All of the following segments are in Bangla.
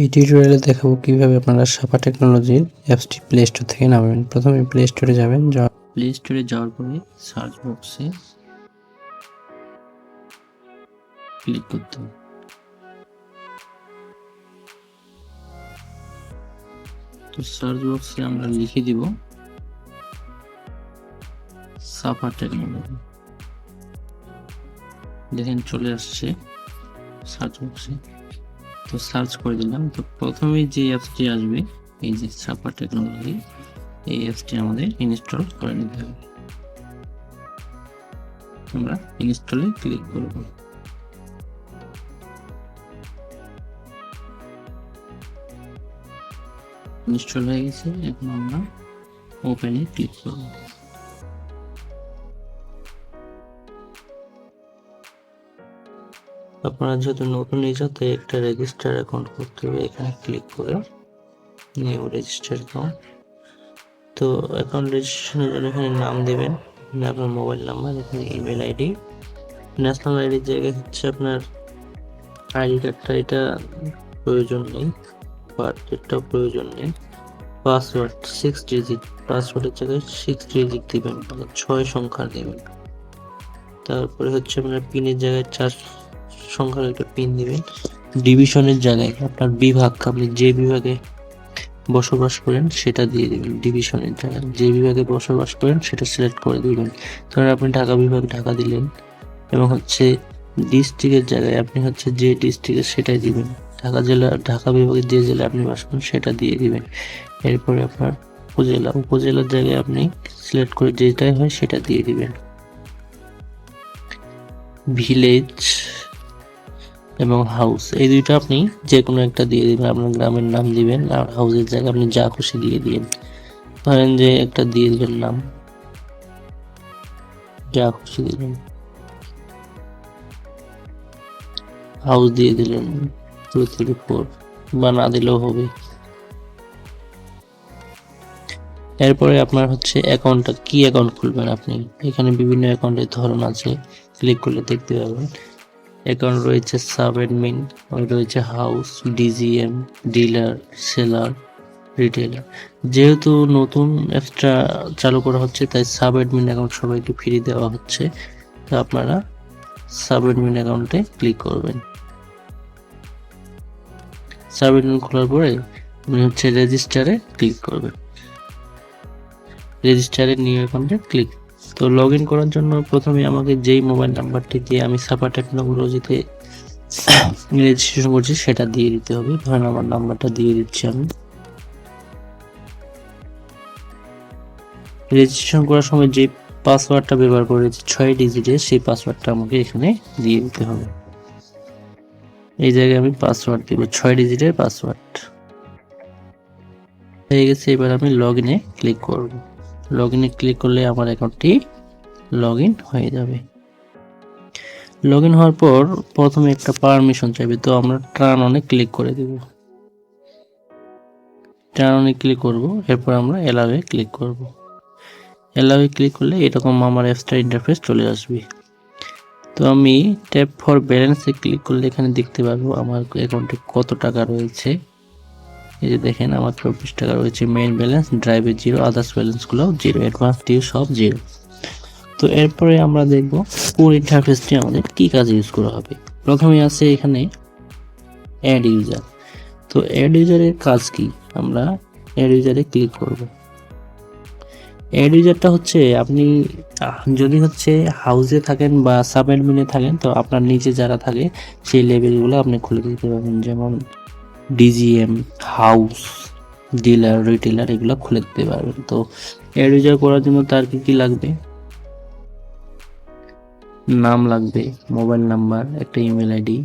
এই টিউটোরিয়ালে দেখাবো কিভাবে আপনারা সাপা টেকনোলজির অ্যাপসটি প্লে স্টোর থেকে নামাবেন। প্রথমে প্লে স্টোরে যাবেন, প্লে স্টোরে যাওয়ার পরে সার্চ বক্সে ক্লিক করতে হবে। তো সার্চ বক্সে আমরা লিখে দিব সাপা টেকনোলজি, দেখেন চলে আসছে সার্চ বক্সে। তো সার্চ করে দিলাম। তো প্রথমেই যে অ্যাপসটি আসবে এই যে সাপা টেকনোলজি, এই অ্যাপসটি আমাদের ইনস্টল করে নিতে হবে। আমরা ইনস্টলে ক্লিক করব। ইনস্টল হয়ে গেছে, এখন আমরা ওপেনে ক্লিক করব। আপনারা যেহেতু নতুন ইউজার, তাই একটা রেজিস্টার অ্যাকাউন্ট করতে হবে। এখানে ক্লিক করে নিউ রেজিস্টার অ্যাকাউন্ট। তো অ্যাকাউন্ট রেজিস্ট্রেশনের জন্য এখানে নাম দেবেন, আপনার মোবাইল নাম্বার, এখানে ইমেল আইডি, ন্যাশনাল আইডির জায়গায় হচ্ছে আপনার আইডি কার্ডটা, এটা প্রয়োজন নেই, বার্থ ডেটটাও প্রয়োজন নেই। পাসওয়ার্ড 6 ডিজিট, পাসওয়ার্ডের জায়গায় 6 ডিজিট দিবেন, 6 সংখ্যা দেবেন। তারপরে হচ্ছে আপনার পিনের জায়গায় 4 সংখ্যার একটা পিন দিবেন। ডিভিশনের জায়গায় আপনার বিভাগ, আপনি যে বিভাগে বসবাস করেন সেটা দিয়ে দিবেন। ডিভিশনের জায়গায় যে বিভাগে বসবাস করেন সেটা সিলেক্ট করে দিবেন। ধরেন আপনি ঢাকা বিভাগ ঢাকা দিলেন, এবং হচ্ছে ডিস্ট্রিক্টের জায়গায় আপনি হচ্ছে যে ডিস্ট্রিক্টের সেটাই দিবেন। ঢাকা জেলা, ঢাকা বিভাগের যে জেলা আপনি বাস করেন সেটা দিয়ে দিবেন। এরপরে আপনার উপজেলা, উপজেলার জায়গায় আপনি সিলেক্ট করে যেটাই হয় সেটা দিয়ে দিবেন। ভিলেজ এবং হাউস, এই দুইটা আপনি যে কোনো একটা দিয়ে দিবেন। আপনার গ্রামের নাম দিবেন, আর হাউসের জায়গায় আপনি যা খুশি দিয়ে দিবেন। ধরেন যে একটা দিয়ে দিবেন নাম, যা খুশি দিলেন। হাউস দিয়ে দিলেন 2 3 4, বা না দিলেও হবে। এরপরে আপনার হচ্ছে অ্যাকাউন্টটা, কি অ্যাকাউন্ট খুলবেন আপনি, এখানে বিভিন্ন অ্যাকাউন্টের ধরন আছে, ক্লিক করলে দেখতে পাবেন। অ্যাকাউন্ট রয়েছে সাব অ্যাডমিন, রয়েছে house, DGM, dealer, seller, retailer. যেহেতু নতুন অ্যাপসটা চালু করা হচ্ছে, তাই সাব অ্যাডমিন অ্যাকাউন্ট সবাইকে ফ্রি দেওয়া হচ্ছে। তো আপনারা সাব অ্যাডমিন অ্যাকাউন্টে ক্লিক করবেন। সাব অ্যাডমিন খোলার পরে আপনি হচ্ছে রেজিস্টারে ক্লিক করবেন। রেজিস্টারে নিউ অ্যাকাউন্টে ক্লিক। তো লগ ইন করার জন্য প্রথমে আমাকে যেই মোবাইল নাম্বারটি দিয়ে আমি সাপা টেকনোলজিতে রেজিস্ট্রেশন করছি সেটা দিয়ে দিতে হবে। ধরেন আমার নাম্বারটা দিয়ে দিচ্ছি আমি। রেজিস্ট্রেশন করার সময় যে পাসওয়ার্ডটা ব্যবহার করেছি 6 ডিজিটের, সেই পাসওয়ার্ডটা আমাকে এখানে দিয়ে দিতে হবে। এই জায়গায় আমি পাসওয়ার্ড দিব, 6 ডিজিটের পাসওয়ার্ড হয়ে গেছে। এবার আমি লগ ইনে ক্লিক করব। লগ ইনে ক্লিক করলে আমার অ্যাকাউন্টটি লগ ইন হয়ে যাবে। লগ ইন হওয়ার পর প্রথমে একটা পারমিশন চাইবে, তো আমরা টার্ন অনে ক্লিক করে দেব। টার্ন অনে ক্লিক করব, এরপর আমরা এলাওয়ে ক্লিক করব। এলাওয়ে ক্লিক করলে এরকম আমার অ্যাপসটার ইন্টারফেস চলে আসবে। তো আমি ট্যাপ ফর ব্যালেন্সে ক্লিক করলে এখানে দেখতে পারবো আমার অ্যাকাউন্টে কত টাকা রয়েছে। এই যে দেখেন আমার 24 টাকা রয়েছে। মেইন ব্যালেন্স, ড্রাইভে 0, আদার্স ব্যালেন্সগুলোও 0, অ্যাডভান্স ডিউ সব 0। তো এরপরে আমরা দেখব কোন ইন্টারফেসটি আমাদের কি কাজে ইউজ করা হবে। প্রথমে আছে এখানে অ্যাড ইউজার। তো অ্যাড ইউজারের কাজ কি, আমরা অ্যাড ইউজারে ক্লিক করব। অ্যাড ইউজারটা হচ্ছে আপনি যদি হচ্ছে হাউসে থাকেন বা সাব অ্যাডমিনে থাকেন, তো আপনার নিচে যারা থাকে সেই লেভেলগুলো আপনি খুলে দিতে পারবেন। যেমন ডিজিএম, হাউস, ডিলার, রিটেলার, এগুলো খুলে দিতে পারবেন। তো অ্যাড ইউজার করার জন্য তার কি লাগবে, নাম লাগবে, মোবাইল নাম্বার, একটা email ID,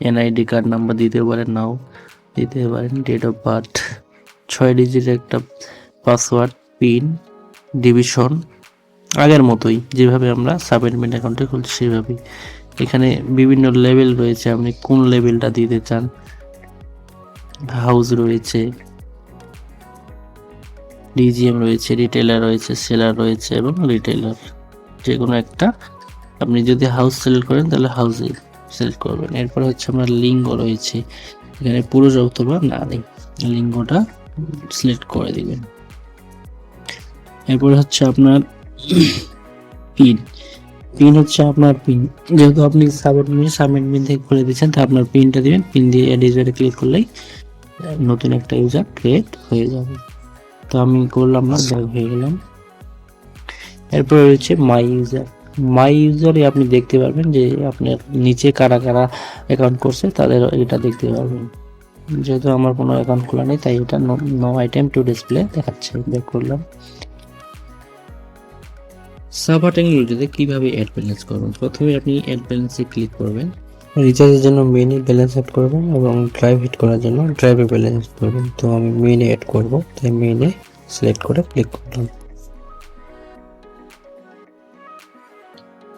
NID card number দিতে পারেন, নাও দিতে পারেন, ডেট অফ বার্থ, 6 ডিজিটের একটা পাসওয়ার্ড, পিন, ডিভিশন, আগের মতোই যেভাবে আমরা সাব অ্যাডমিন অ্যাকাউন্টে খুলছি সেভাবেই। এখানে বিভিন্ন লেভেল রয়েছে, আপনি কোন লেভেলটা দিতে চান। হাউস রয়েছে, ডিজিএম রয়েছে, রিটেলার রয়েছে, সেলার রয়েছে এবং রিটেলার, যে কোনো একটা। আপনি যদি হাউস সিলেক্ট করেন তাহলে হাউসে সিলেক্ট করবেন। এরপর হচ্ছে আপনার লিঙ্গ রয়েছে, এখানে পুরুষ অথবা নারী লিঙ্গটা সিলেক্ট করে দিবেন। এরপরে হচ্ছে আপনার পিন। পিন হচ্ছে আপনার পিন, যেহেতু আপনি সাবমিট থেকে খুলে দিচ্ছেন, তো আপনার পিনটা দিবেন। পিন দিয়ে অ্যাড ইউজারে ক্লিক করলেই নতুন একটা ইউজার ক্রিয়েট হয়ে যাবে। তো আমি করলাম না, যাই হয়ে গেলাম। এরপরে রয়েছে মাই ইউজার। মাই ইউজারে আপনি দেখতে পারবেন যে আপনার নিচে কারা কারা অ্যাকাউন্ট করছে তাদের এটা দেখতে পারবেন। যেহেতু আমার কোনো অ্যাকাউন্ট খোলা নেই, তাই এটা নো আইটেম টু ডিসপ্লে দেখাচ্ছে। ব্যাক করলাম। সাবা টেকনোলজিতে কিভাবে অ্যাড ব্যালেন্স করবেন? প্রথমে আপনি অ্যাড ব্যালেন্সে ক্লিক করবেন। রিচার্জের জন্য মেইনে ব্যালেন্স অ্যাড করবেন এবং ড্রাইভ হিট করার জন্য ড্রাইভে ব্যালেন্স করবেন। তো আমি মেইনে অ্যাড করব, তাই মেইনে সিলেক্ট করে ক্লিক করলাম।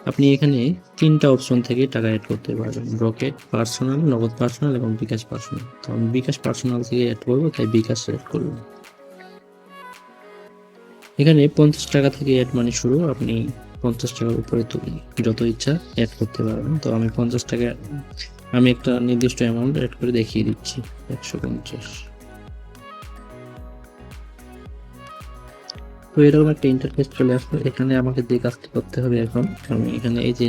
আপনি এখানে 3টা অপশন থেকে টাকা অ্যাড করতে পারবেন: রকেট, পার্সোনাল, নগদ পার্সোনাল এবং বিকাশ পার্সোনাল। তো আমি বিকাশ পার্সোনাল থেকে অ্যাড করবো, তাই বিকাশ সিলেক্ট করলাম। এখানে 50 টাকা থেকে অ্যাড মানি শুরু, আপনি 50 টাকার উপরে যত ইচ্ছা অ্যাড করতে পারবেন। তো আমি 50 টাকা, আমি একটা নির্দিষ্ট অ্যামাউন্ট অ্যাড করে দেখিয়ে দিচ্ছি, 150। তো এরকম একটা ইন্টারফেস চলে আসবে। এখানে আমাকে যে কাজটা করতে হবে, এখন আমি এখানে এই যে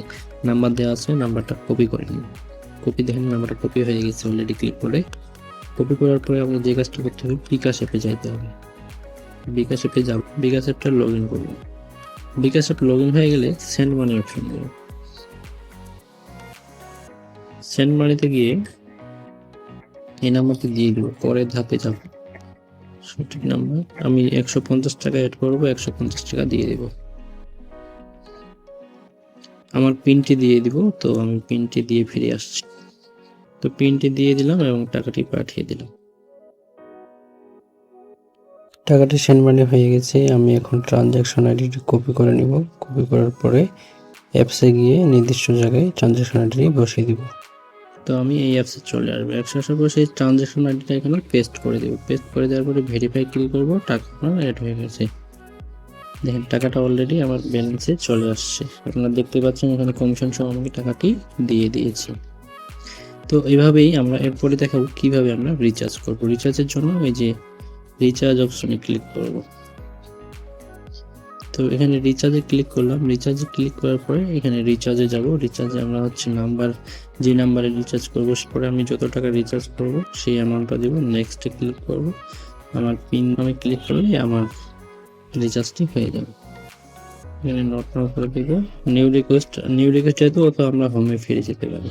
নাম্বার দেওয়া আছে, নাম্বারটা কপি করে নিই। কপি, দেখেন নাম্বারটা কপি হয়ে গেছে অলরেডি। ক্লিক করে কপি করার পরে আমাকে যে কাজটা করতে হবে, বিকাশ অ্যাপে যাইতে হবে। বিকাশ অ্যাপে যাব, বিকাশ অ্যাপটা লগ ইন করবো। বিকাশ অ্যাপ লগ ইন হয়ে গেলে সেন্ড মানি অপশন দেবো। সেন্ড মানিতে গিয়ে এই নাম্বারটি দিয়ে দেবো। পরের ধাপে যাব, সঠিক নাম্বার আমি 150 টাকা অ্যাড করবো, 150 টাকা দিয়ে দেব। আমার পিনটি দিয়ে দিব, তো আমি পিনটি দিয়ে ফিরে আসছি। তো পিনটি দিয়ে দিলাম এবং টাকাটি পাঠিয়ে দিলাম। টাকাটি সেন্ড মানি হয়ে গেছে। আমি এখন ট্রানজ্যাকশন আইডিটি কপি করে নিব। কপি করার পরে অ্যাপসে গিয়ে নির্দিষ্ট জায়গায় ট্রানজ্যাকশন আইডি বসিয়ে দিব। তো আমি এই অ্যাপসে চলে আসবো। অ্যাপসে আসার পর সেই ট্রানজ্যাকশন আইডিটা এখানে পেস্ট করে দেবো। পেস্ট করে দেওয়ার পরে ভেরিফাই ক্লিক করবো, টাকা আমার অ্যাড হয়ে গেছে। দেখেন টাকাটা অলরেডি আমার ব্যালেন্সে চলে আসছে। আপনারা দেখতে পাচ্ছেন এখানে কমিশন সহ আমাকে টাকাটি দিয়ে দিয়েছে। তো এইভাবেই আমরা এরপরে দেখাবো কিভাবে আমরা রিচার্জ করব। রিচার্জের জন্য এই যে রিচার্জ অপশনে ক্লিক করব। তো এখানে রিচার্জে ক্লিক করলাম। রিচার্জে ক্লিক করার পরে এখানে রিচার্জে যাব। রিচার্জে আমরা হচ্ছে নাম্বার, যে নাম্বারে রিচার্জ করবো, পরে আমি যত টাকা রিচার্জ করব সেই অ্যামাউন্টটা দেবো। নেক্সটে ক্লিক করব। আমার পিন আমি ক্লিক করলে আমার রিচার্জটি হয়ে যাবে। এখানে নোট করে দেবো নিউ রিকোয়েস্ট। যেহেতু তো আমরা হোমে ফিরে যেতে পারি।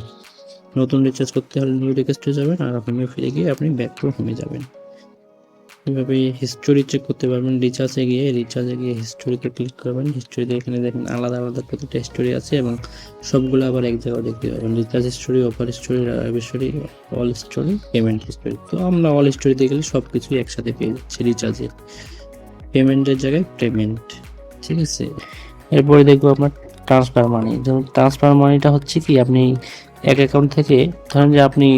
নতুন রিচার্জ করতে হলে নিউ রিকোয়েস্টে যাবেন, আর হোমে ফিরে গিয়ে আপনি ব্যাক টু হোমে যাবেন। এভাবে হিস্টোরি চেক করতে পারবেন। রিচার্জে গিয়ে হিস্টোরিতে ক্লিক করবেন। হিস্টোরিতে এখানে দেখেন আলাদা আলাদা প্রতিটা হিস্টোরি আছে এবং সবগুলো আবার এক জায়গায় দেখতে পাবেন। Recharge history, offer history, history, all history, payment history. তো আমরা অল হিস্টোরিতে গেলে সব কিছুই একসাথে পেয়ে যাচ্ছি। রিচার্জের পেমেন্টের জায়গায় পেমেন্ট, ঠিক আছে। এরপরে দেখবো আপনার ট্রান্সফার মানি। যেমন ট্রান্সফার মানিটা হচ্ছে কি, আপনি এক অ্যাকাউন্ট থেকে, ধরেন যে আপনি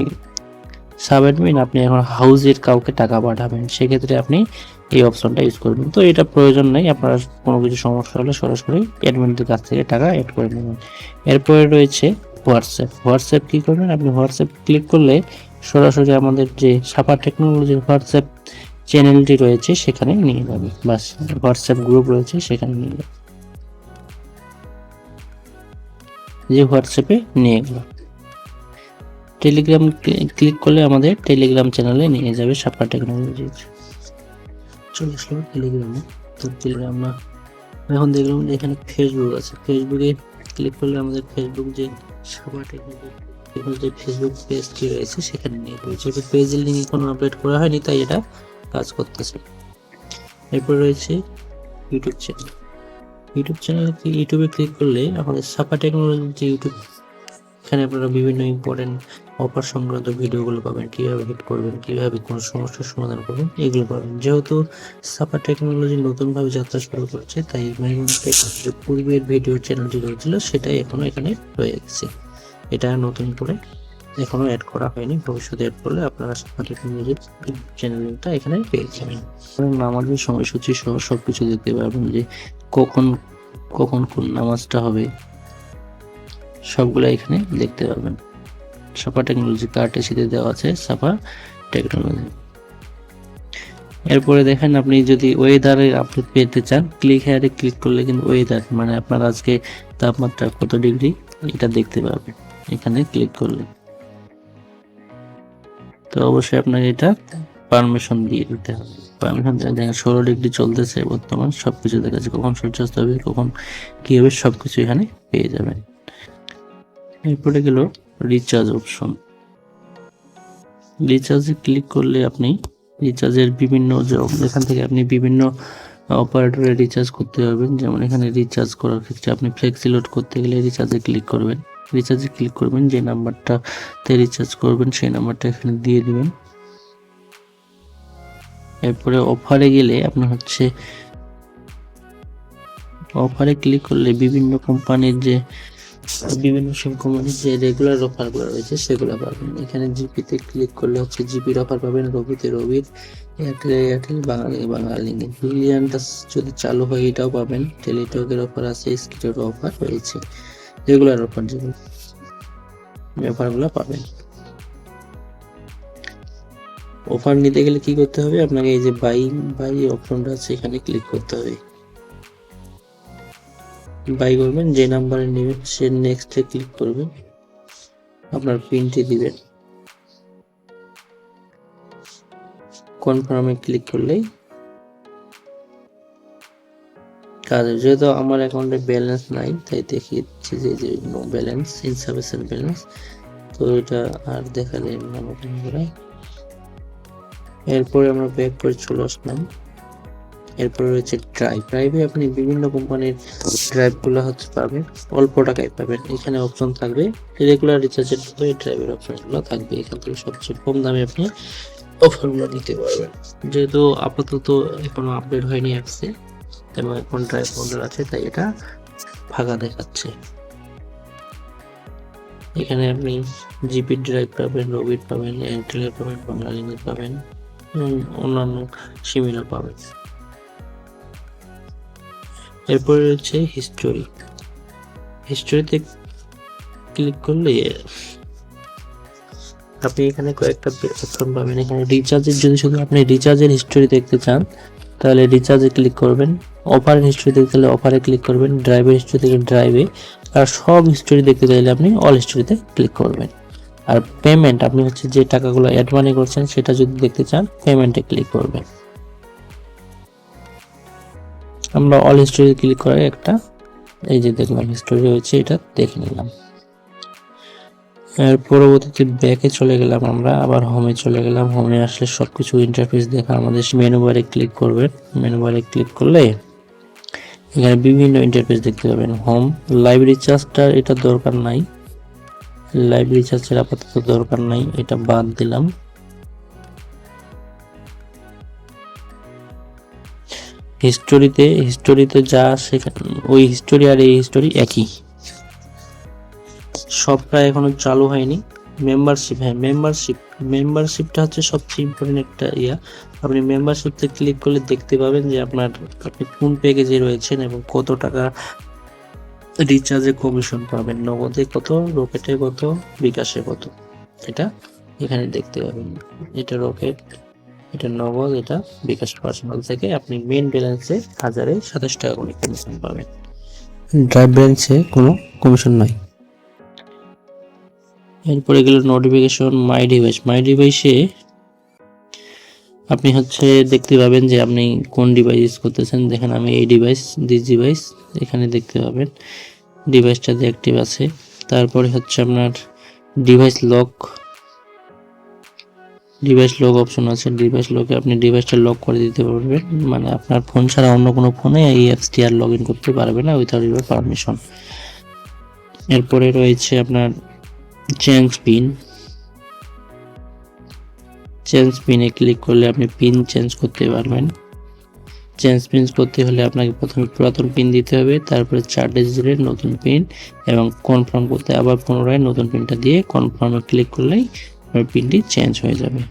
সাব অ্যাডমিন, আপনি এখন হাউজের কাউকে টাকা পাঠাবেন, সেক্ষেত্রে আপনি এই অপশনটা ইউজ করবেন। তো এটা প্রয়োজন নেই, আপনারা কোনো কিছু সমস্যা হলে সরাসরি অ্যাডমিনদের কাছ থেকে টাকা অ্যাড করে নেবেন। এরপরে রয়েছে হোয়াটসঅ্যাপ। হোয়াটসঅ্যাপ কী করবেন, আপনি হোয়াটসঅ্যাপ ক্লিক করলে সরাসরি আমাদের যে সাপা টেকনোলজির হোয়াটসঅ্যাপ চ্যানেলটি রয়েছে সেখানে নিয়ে যাবে। বাস, হোয়াটসঅ্যাপ গ্রুপ রয়েছে সেখানে নিয়ে যাবে, যে হোয়াটসঅ্যাপে নিয়ে গেল। টেলিগ্রাম ক্লিক করলে আমাদের টেলিগ্রাম চ্যানেলে নিয়ে যাবে সাপা টেকনোলজি। চলে আসলো টেলিগ্রামে। তো টেলিগ্রাম না, এখন দেখলাম যে এখানে ফেসবুক আছে। ফেসবুকে ক্লিক করলে আমাদের ফেসবুক যে সাপা টেকনোলজি ফেসবুক পেজটি রয়েছে সেখানে নিয়ে যাবে। যেহেতু পেজের লিঙ্ক এখনো আপডেট করা হয়নি, তাই এটা কাজ করতেছে। এরপর রয়েছে ইউটিউব চ্যানেল। ইউটিউবে ক্লিক করলে আমাদের সাপা টেকনোলজির যে ইউটিউব, এখানে আপনারা বিভিন্ন ইম্পর্টেন্ট অফার সংক্রান্ত ভিডিওগুলো পাবেন, কীভাবে হিট করবেন, কীভাবে কোনো সমস্যার সমাধান করবেন, এগুলো পাবেন। যেহেতু সাপা টেকনোলজি নতুনভাবে যাত্রা শুরু করছে, তাই যে পূর্বের ভিডিও চ্যানেলটি রয়েছিল সেটাই এখনও এখানে রয়ে গেছে। এটা নতুন করে এখনও অ্যাড করা হয়নি, ভবিষ্যতে অ্যাড করলে আপনারা সাপা টেকনোলজির চ্যানেলটা এখানে পেয়ে যাবেন। নামাজের সময়সূচি সহ সব কিছু দেখতে পারবেন, যে কখন কখন কোন নামাজটা হবে, সবগুলো এখানে দেখতে পাবেন। সাফা টেকনোলজি কার্ড এসিতে দেওয়া আছে সাফা টেকনোলজি। এরপরে দেখেন আপনি যদি ওয়েদারের আপডেট পেতে চান, ক্লিক হেয়ারে ক্লিক করলে কিন্তু ওয়েদার মানে আপনার আজকে তাপমাত্রা কত ডিগ্রি এটা দেখতে পাবেন এখানে ক্লিক করলে। তো অবশ্যই আপনাকে এটা পারমিশন দিয়ে দিতে হবে। পারমিশন দিয়ে দেখেন 16 ডিগ্রি চলতেছে বর্তমান, সবকিছু দেখা যাচ্ছে, কখন সূর্যাস্ত হবে কখন কি হবে সবকিছু এখানে পেয়ে যাবেন। এরপরে গেল রিচার্জ অপশন। রিচার্জে ক্লিক করলে আপনি রিচার্জের বিভিন্ন যে এখান থেকে আপনি বিভিন্ন অপারেটরে রিচার্জ করতে পারবেন। যেমন এখানে রিচার্জ করার ক্ষেত্রে আপনি ফ্লেক্সি লোড করতে গেলে রিচার্জে ক্লিক করবেন। রিচার্জে ক্লিক করবেন, যে নাম্বারটাতে রিচার্জ করবেন সেই নাম্বারটা এখানে দিয়ে দিবেন। এরপরে অফারে গেলে আপনার হচ্ছে অফারে ক্লিক করলে বিভিন্ন কোম্পানির যে বিভিন্ন সিম কোম্পানির যে রেগুলার অফারগুলো রয়েছে সেগুলো পাবেন। এখানে জিপিতে ক্লিক করলে হচ্ছে জিপির অফার পাবেন, রবিতে রবির, এয়ারটেলে এয়ারটেল, বাঙালি বাঙালি। ব্রিলিয়ান্ট যদি চালু হয় এটাও পাবেন। টেলিটকের অফার আছে, স্কিটের অফার রয়েছে, রেগুলার অফার যেগুলো অফারগুলো পাবেন। অফার নিতে গেলে কি করতে হবে আপনাকে, এই যে বাই অপশনটা আছে এখানে ক্লিক করতে হবে। বাই করবেন, যে নাম্বারে নেবেন সে নেক্সটে ক্লিক করবেন, আপনার পিনটি দিবেন, কনফার্মে ক্লিক করলেই কাজ। যেহেতু আমার অ্যাকাউন্টে ব্যালেন্স নাই তাই দেখিয়ে দিচ্ছি যে নো ব্যালেন্স, ইনসাফিসিয়েন্ট ব্যালেন্স, তো এটা আর দেখালে না। এরপরে আমরা ব্যাক করে চলে আসলাম। এরপরে রয়েছে ড্রাইভে আপনি বিভিন্ন কোম্পানির ড্রাইভগুলো হচ্ছে পাবেন, অল্প টাকায় পাবেন। এখানে অপশন থাকবে রেগুলার রিচার্জের মতো এই ড্রাইভের অপশনগুলো থাকবে। এখান থেকে সবচেয়ে কম দামে আপনি অফারগুলো নিতে পারবেন। যেহেতু আপাতত এখনো আপডেট হয়নি অ্যাপসে এবং এখন ড্রাইভ মডেল আছে তাই এটা ফাঁকা দেখাচ্ছে। এখানে আপনি জিপি ড্রাইভ পাবেন, রবিট পাবেন, এয়ারটেলের পাবেন, বাংলালিনের পাবেন, অন্যান্য সিমিলার পাবেন। এরপরে রয়েছে হিস্টোরিতে ক্লিক করলে আপনি এখানে কয়েকটা অপশন পাবেন। এখানে রিচার্জের যদি শুধু আপনি রিচার্জের হিস্টোরি দেখতে চান তাহলে রিচার্জে ক্লিক করবেন, অফারের হিস্টোরি দেখতে চাইলে অফারে ক্লিক করবেন, ড্রাইভের হিস্টোরি দেখলে ড্রাইভে, আর সব হিস্টোরি দেখতে চাইলে আপনি অল হিস্টোরিতে ক্লিক করবেন। আর পেমেন্ট আপনি হচ্ছে যে টাকাগুলো অ্যাড মানি করছেন সেটা যদি দেখতে চান পেমেন্টে ক্লিক করবেন। আমরা অল হিস্টোরি ক্লিক করে একটা এই যে দেখলাম হিস্টোরি রয়েছে এটা দেখে নিলাম। এর পরবর্তীতে ব্যাকে চলে গেলাম, আমরা আবার হোমে চলে গেলাম। হোমে আসলে সবকিছু ইন্টারফেস দেখা আমাদের মেনু বারে ক্লিক করবেন। মেনু বারে ক্লিক করলে এখানে বিভিন্ন ইন্টারফেস দেখতে পাবেন। হোম, লাইভ রিচার্জটা এটা দরকার নাই, লাইভ রিচার্জের আপাতত দরকার নাই, এটা বাদ দিলাম। হিস্টোরিতে যা সেখানে ওই হিস্টোরি আর এই হিস্টোরি একই, সবটা এখনো চালু হয়নি। মেম্বারশিপ, হ্যাঁ মেম্বারশিপটা হচ্ছে সবচেয়ে ইম্পর্টেন্ট একটা আপনি মেম্বারশিপতে ক্লিক করলে দেখতে পাবেন যে আপনি কোন প্যাকেজে রয়েছেন এবং কত টাকা রিচার্জে কমিশন পাবেন, নগদে কত, রকেটে কত, বিকাশে কত, এটা এখানে দেখতে পাবেন। এটা রকেট, এটা নগদ, এটা বিকাশ পার্সোনাল থেকে আপনি মেন ব্যালেন্সে 1027 টাকা করে কমিশন পাবেন। ড্রাইভ ব্যালেন্সে কোনো কমিশন নাই। এরপরে গেল নোটিফিকেশন, মাই ডিভাইসে আপনি হচ্ছে দেখতে পাবেন যে আপনি কোন ডিভাইস ইউজ করতেছেন। দেখেন আমি এই ডিভাইস এখানে দেখতে পাবেন ডিভাইসটা অ্যাক্টিভ আছে। তারপরে হচ্ছে আপনার ডিভাইস লক অপশন আছে। ডিভাইস লকে আপনি ডিভাইসটা লক করে দিতে পারবেন, মানে আপনার ফোন ছাড়া অন্য কোনো ফোনে এই অ্যাপসটি আর লগ ইন করতে পারবে না উইথাউট ইউর পারমিশন। এরপরে রয়েছে আপনার চেঞ্জ পিনে ক্লিক করলে আপনি পিন চেঞ্জ করতে পারবেন। চেঞ্জ পিন করতে হলে আপনাকে প্রথমে পুরাতন পিন দিতে হবে, তারপরে 4 ডিজিটের নতুন পিন, এবং কনফার্ম করতে আবার পুনরায় নতুন পিনটা দিয়ে কনফার্মে ক্লিক করলেই আপনার পিনটি চেঞ্জ হয়ে যাবে।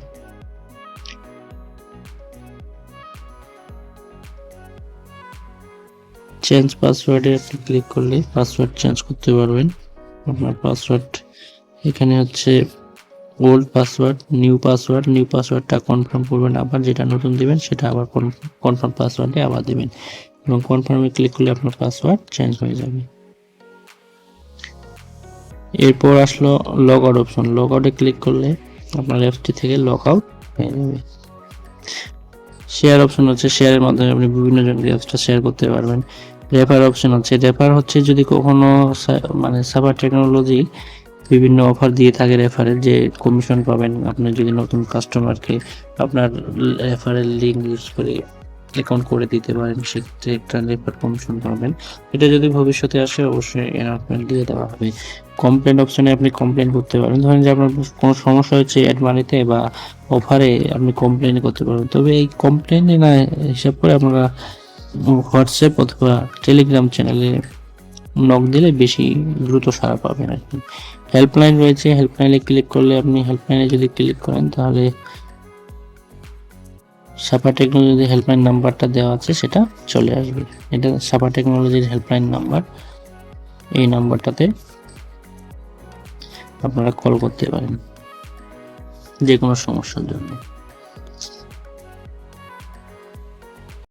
চেঞ্জ পাসওয়ার্ডে আপনি ক্লিক করলে পাসওয়ার্ড চেঞ্জ করতে পারবেন। আপনার পাসওয়ার্ড এখানে হচ্ছে ওল্ড পাসওয়ার্ড, নিউ পাসওয়ার্ডটা কনফার্ম করবেন, আবার যেটা নতুন দিবেন সেটা আবার কনফার্ম পাসওয়ার্ডে আবার দিবেন এবং কনফার্মে ক্লিক করলে আপনার পাসওয়ার্ড চেঞ্জ হয়ে যাবে। এরপর আসলো লগ আউট অপশন। লগ আউটে ক্লিক করলে আপনার অ্যাপটি থেকে লগ আউট হয়ে যাবে। শেয়ার অপশন হচ্ছে, শেয়ারের মাধ্যমে আপনি বিভিন্ন জনকে অ্যাপসটা শেয়ার করতে পারবেন। রেফার অপশন হচ্ছে, রেফার হচ্ছে যদি কখনো মানে সাবার টেকনোলজি বিভিন্ন অফার দিয়ে থাকে রেফারের, যে কমিশন পাবেন আপনি যদি নতুন কাস্টমারকে আপনার রেফারেল লিঙ্ক ইউজ করে অ্যাকাউন্ট করে দিতে পারেন, সেক্ষেত্রে একটা রেফার কমিশন পাবেন। এটা যদি ভবিষ্যতে আসে অবশ্যই অ্যানাউন্সমেন্ট দিয়ে দেওয়া হবে। কমপ্লেন অপশনে আপনি কমপ্লেন করতে পারেন, ধরেন যে আপনার কোনো সমস্যা হচ্ছে অ্যাড মানিতে বা অফারে, আপনি কমপ্লেন করতে পারবেন। তবে এই কমপ্লেনে না হিসাব করে আপনারা হোয়াটসঅ্যাপ অথবা টেলিগ্রাম চ্যানেলে নক দিলে বেশি দ্রুত সাড়া পাবেন আর কি। হেল্পলাইন রয়েছে, হেল্পলাইনে ক্লিক করলে আপনি হেল্পলাইনে যদি ক্লিক করেন তাহলে সাপা টেকনোলজির হেল্পলাইন নাম্বারটা দেওয়া আছে সেটা চলে আসবে। এটা সাপা টেকনোলজির হেল্পলাইন নাম্বার, এই নাম্বারটাতে আপনারা কল করতে পারেন যে কোনো সমস্যার জন্য।